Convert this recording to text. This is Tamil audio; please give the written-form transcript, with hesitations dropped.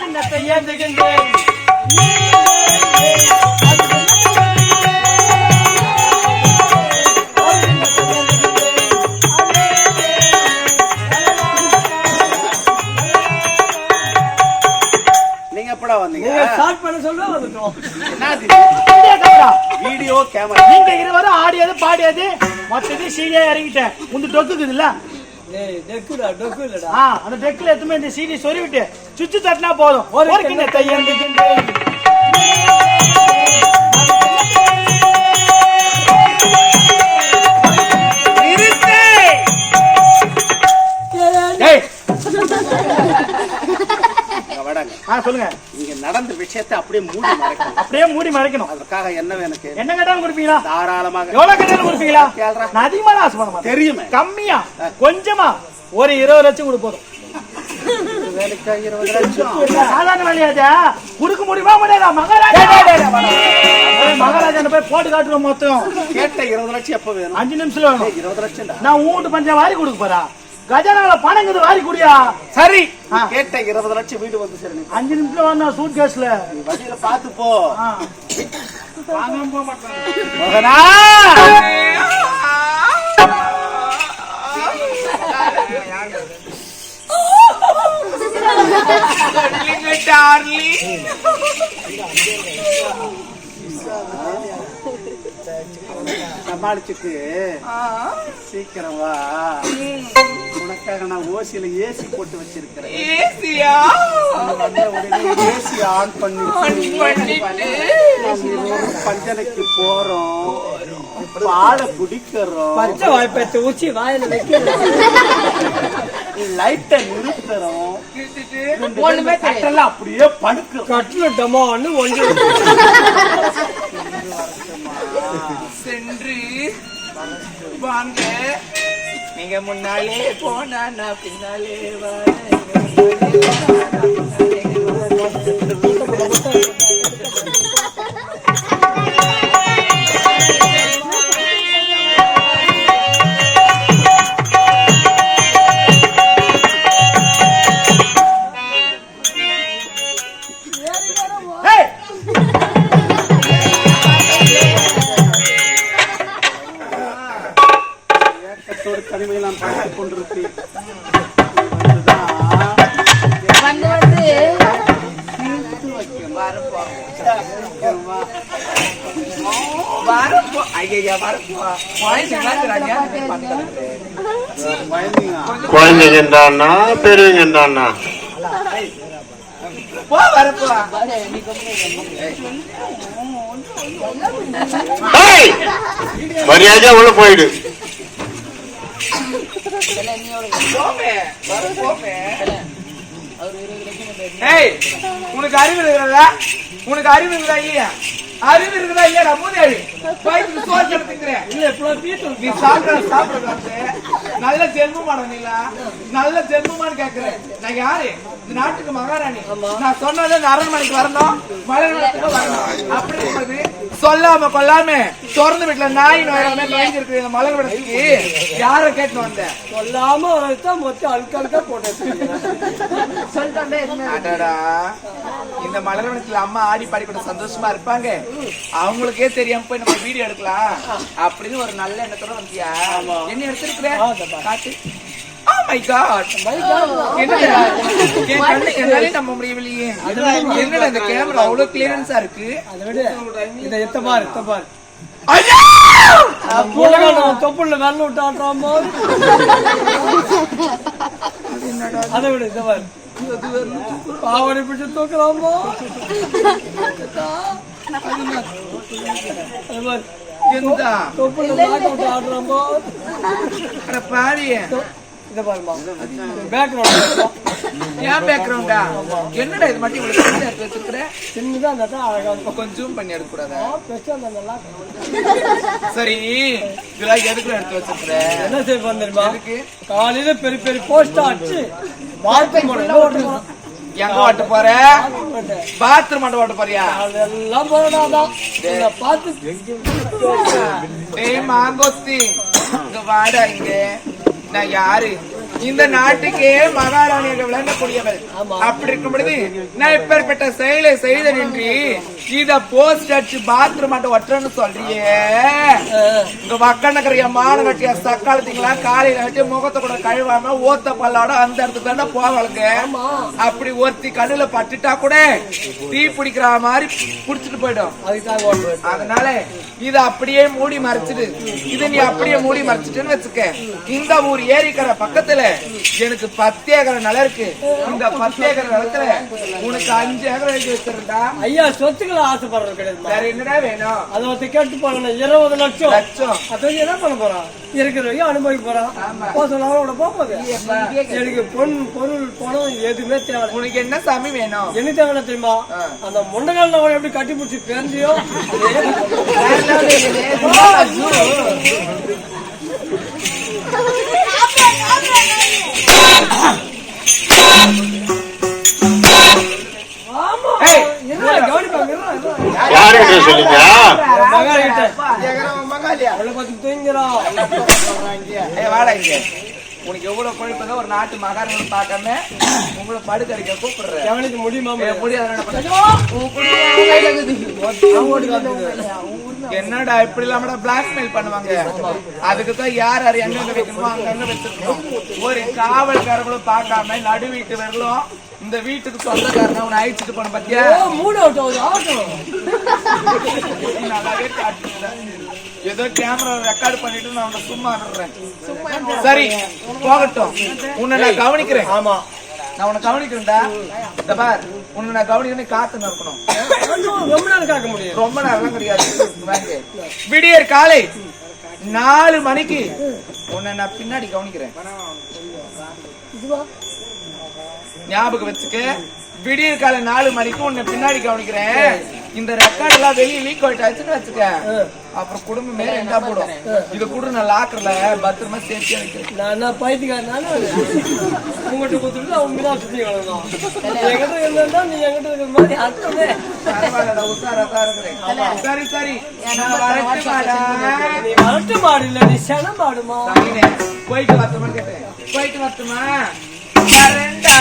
என்னத்தை ஏந்துகின்றேன் வீடியோ கேமரா நீங்க இருவரும் ஆடியது பாடியது மொத்தது சீடியா இறங்கிட்டேன் உங்க டொக்குது இல்ல அந்த டெக்குல எத்துமே இந்த சீடி சொருவிட்டு சுச்சு தட்டினா போதும் ஒரு கிண்ணத்தை ஏந்துகின்றேன் சொல்லுங்க. இங்க நடந்த விஷயத்தை அப்படியே மூடி மறைக்கணும். அதுக்காக என்ன வேணும்? என்ன கேட்டாலும் கொடுப்பீங்களா? தாராளமாக. எவ்வளவு கேட்டாலும் கொடுப்பீங்களா? நான் அதிகமா ஆசை பண்ண மாட்டேன். தெரியுமே. கம்மியா கொஞ்சமா ஒரு 20 லட்சம் கொடுப்போம். வேலைக்கா 20 லட்சம் சாதாரண வேலையாச்சா? கொடுக்க முடியுமா முடியாதா? மகாராஜா போய் போட்டு காட்டுறோம். மொத்தம் கேட்ட 20 லட்சம் எப்ப வேணும்? 5 நிமிஷம் வேணும். 20 லட்சம் நான் ஊட்டு பஞ்சம் வாரி கொடுக்க போறா. கஜானால பணங்குது வாரி குடியா. சரி கேட்ட 20 லட்சம் வீடு வந்து சரி 5 நிமிஷம் வந்தா சூட் கேஸ்ல வண்டியில பாத்து போ. வாங்க போக மாட்டேன். சமாளிச்சுட்டு சீக்கிரம் வா. உனக்காக நான் ஓசியில ஏசி போட்டு வச்சிருக்கிறேன். ஏசி ஆன் பண்ணி பஞ்சனைக்கு போறோம். பாலை குடிக்கிறோம். பச்சை வாய்ப்பை ஊச்சி வாயில வைக்கிறோம். லைட்டை நிறுத்துறோம். அப்படியே படுக்கிறோம். கட்டுட்டோமோன்னு ஒன்று சென்று வாங்க. நீங்க முன்னாலே போனா நான் பின்னாலே தனிமையில் நான் பார்த்துக் கொண்டிருக்கேன். குழந்தைங்க இருந்தான்னா பெரியவங்க இருந்தான்னா மரியாதையா உள்ள போயிடு. உனக்கு அறிவு இருக்கிறதா? உனக்கு அறிவு இருக்குதா இல்லையா? அறிவு இருக்குதா இல்லையா? நான் மூதாடி நீ சாப்பிடுறது நல்ல ஜென்மமானு நல்ல ஜென்மமானு கேக்குறேன். நான் யாரு? இந்த நாட்டுக்கு மகாராணி. நான் சொன்னது இந்த அரண்மனைக்கு வரணும், மலர்மலைக்கு வரணும். அப்படி இருப்பது சொல்லாம கொல்லாம திறந்து வீட்டுல நாய் நோயாம நோய்ஞ்சிருக்கு. இந்த மலர்மலைக்கு யார கேட்டு வந்தேன்? சொல்லாம மொத்தம் அழுக்கழுக்கா போட்டு. இந்த மலர்வனத்துல அம்மா ஆடி பாடி கூட சந்தோஷமா இருப்பாங்க. அவங்களுக்கே தெரியாம போய் நம்ம வீடியோ எடுக்கலாம் அப்படின்னு ஒரு நல்ல எண்ணத்தோட வந்தியா? என்ன எடுத்திருக்கிற? காட்டு. என்னாலே நம்ப முடியவில்லையே. என்னடா இந்த கேமரா அவ்வளவு கிளியரன்ஸா இருக்கு. தொப்புள்ள வெள்ள விட்டாட்டாமோ அதை விட இந்த மாதிரி பாவனை பிடிச்சு தூக்கலாமா? தொப்புள்ள ஆடுறாமோ பாரிய என்னடா இது மட்டும் கொஞ்சம் பண்ணி எடுக்க கூடாதா? சரி இதெல்லாம் எதுக்குள்ள எடுத்து வச்சிருக்கிற? என்ன செய்ய தெரியுமா? காலையில பெரிய பெரிய போஸ்ட் அடிச்சு பாத்ரூம் எங்க ஓட்ட போற? பாத்ரூம் மட்டும் ஓட்ட போறியா? அதெல்லாம் போறாதான் பார்த்து மாங்கொத்தி இங்க வாடா. இங்க நான் யாரு? இந்த நாட்டுக்கே மகாராணியாக விளங்கக்கூடியவள். அப்படி இருக்கும் பொழுது நான் இப்பேற்பட்ட செயலை செய்த நின்றி இத போஸ்ட் அடிச்சு பாத்ரூம் மட்டும் ஒட்டுறன்னு சொல்றியே. இங்க வக்கணக்கிற மான கட்டிய சக்காலத்துங்களா காலையில கட்டி முகத்தை கூட கழுவாம ஓத்த பல்லோட அந்த இடத்துக்கு தானே போவாளுங்க. அப்படி ஒருத்தி கண்ணுல பட்டுட்டா கூட தீ பிடிக்கிற மாதிரி புடிச்சிட்டு போயிடும். அதனால இத அப்படியே மூடி மறைச்சிடு. இது நீ அப்படியே மூடி மறைச்சிட்டுன்னு வச்சுக்க. இந்த ஊர் ஏரிக்கிற பக்கத்துல எனக்கு 10 ஏக்கர் நிலம் இருக்கு. இந்த 10 ஏக்கர் நிலத்துல உனக்கு 5 ஏக்கர் எழுதி வச்சிருந்தா ஐயா சொத்துக்களை ஆசைப்படுறது கிடையாது. வேற என்னடா வேணும்? அதை வந்து கேட்டு போறேன் 20 லட்சம். அது வந்து என்ன பண்ண போறான்? இருக்கிறவங்க அனுபவிக்க போறான். போகுது எனக்கு பொருள் பணம் எதுவுமே தேவை. உனக்கு என்ன சாமி வேணும்? என்ன தேவை தெரியுமா? அந்த முண்டகால் எப்படி கட்டி பிடிச்சி பேர்ந்தியோ யாருக்கிட்ட சொல்லுங்க? உனக்கு எவ்வளவு கொழுப்பு ஒரு நாட்டு மகாராணி பார்க்காம உங்களை படுக்கடிக்க கூப்பிடுறேன். கவனிக்க முடியுமா? என்னடா இப்படி இல்லாம பிளாக்மெயில் பண்ணுவாங்க. அதுக்குதான் யார் யார் எங்க வைக்கணுமோ அங்க வச்சிருக்கோம். ஒரு காவல்காரங்களும் பார்க்காம நடு வீட்டுவர்களும் இந்த வீட்டுக்கு சொந்தக்காரன் அவனை அழிச்சிட்டு போன பத்தியா நல்லாவே காட்டுறேன். ஏதோ கேமரா ரெக்கார்டு பண்ணிட்டு நான் அவனை சும்மா விடுறேன். சரி போகட்டும், உன்னை நான் கவனிக்கிறேன். ஆமா நான் உன்னை கவனிக்கிறேன்டா. இந்த பார் உன்னை நான் கவனிக்கிறேன். காத்து நிற்கணும். ரொம்ப நேரம் காக்க முடியும். ரொம்ப நேரம் கிடையாது. விடியற் காலை 4 மணிக்கு உன்னை நான் பின்னாடி கவனிக்கிறேன். ஞாபகம் வச்சுக்க. விடியற் காலை 4 மணிக்கு உன்னை பின்னாடி கவனிக்கிறேன். இந்த ரெக்கார்ட் எல்லாம் வெளியே லீக் ஆயிட்டாச்சுன்னு வச்சுக்க, அப்புறம் குடும்பமே ரெண்டா போடும். இது கூட நான் லாக்கர்ல பத்திரமா சேஃப்டியா வைக்கிறேன். நான் பைத்தியக்காரனால உங்ககிட்ட கொடுத்துட்டு அவங்கதான் சுத்தி வளர்ந்தோம். என்கிட்ட இருந்தா நீ என்கிட்ட இருக்கிற மாதிரி அர்த்தமே பரவாயில்ல. உஷாராதான் இருக்கிறேன். சரி சரி நான் வரட்டு மாடா. நீ வரட்டு மாடு இல்ல, நீ சன மாடுமா? போயிட்டு வரட்டுமா கேட்டேன். போயிட்டு வரட்டுமா? வரேன்டா.